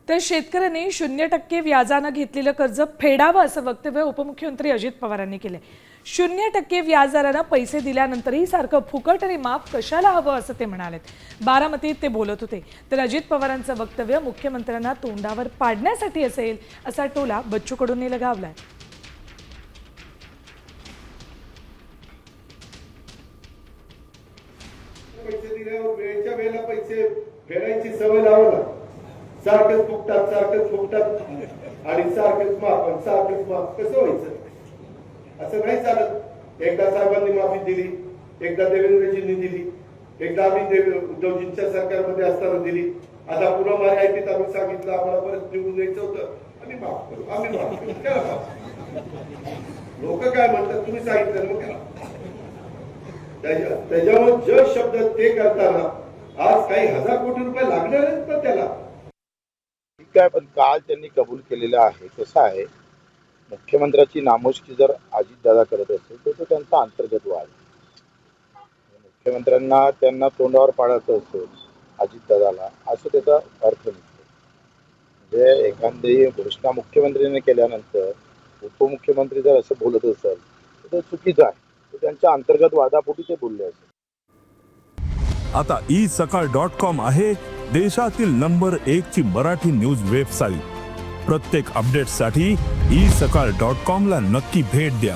तर शेतकऱ्यांनी 0% व्याजानं घेतलेलं कर्ज फेडावं असं वक्तव्य उपमुख्यमंत्री अजित पवारांनी केले। 0% व्याजदरानं पैसे दिल्यानंतरही सारखं फुकट आणि माफ कशाला हवं असं ते म्हणालेत। बारामतीत ते बोलत होते। तर अजित पवारांचं वक्तव्य मुख्यमंत्र्यांना तोंडावर पाडण्यासाठी असेल असा टोला बच्चू कडूंनी लगावलाय। पैसे दिल्यावर वेळच्या वेळेला पैसे फेडायची सवय लावला। सारखंच फुकटात आणि सारखंच माफ कसं व्हायचं? असं नाही चालत। एकदा साहेबांनी माफी दिली, एकदा देवेंद्रजींनी दिली, एकदा आम्ही उद्धवजींच्या सरकारमध्ये असताना दिली। आता पुन्हा महायुतीत आम्ही सांगितलं आम्हाला परत निवडून यायचं होतं, आम्ही माफ करू करा। लोक काय म्हणतात तुम्ही सांगितलं मग करा। त्याच्यावर जग शब्द ते करताना आज काही हजार कोटी रुपये लागणार आहेत का त्याला? ठीक आहे, पण काल त्यांनी कबूल केलेलं आहे। कसं आहे, मुख्यमंत्र्याची नामुष्की जर अजितदादा करत असेल तर तो त्यांचा अंतर्गत वाद। मुख्यमंत्र्यांना त्यांना तोंडावर पाडायचं असेल अजितदादाला, असं त्याचा अर्थ नसतो। म्हणजे एखादी घोषणा मुख्यमंत्र्यांनी केल्यानंतर उपमुख्यमंत्री जर असं बोलत असेल तर ते चुकीचं आहे। त्यांच्या अंतर्गत वादापोटी ते बोलले असेल। आता isakal.com आहे देशातील नंबर 1 ची मराठी न्यूज वेबसाईट। प्रत्येक अपडेटसाठी isakal.com ला नक्की भेट द्या।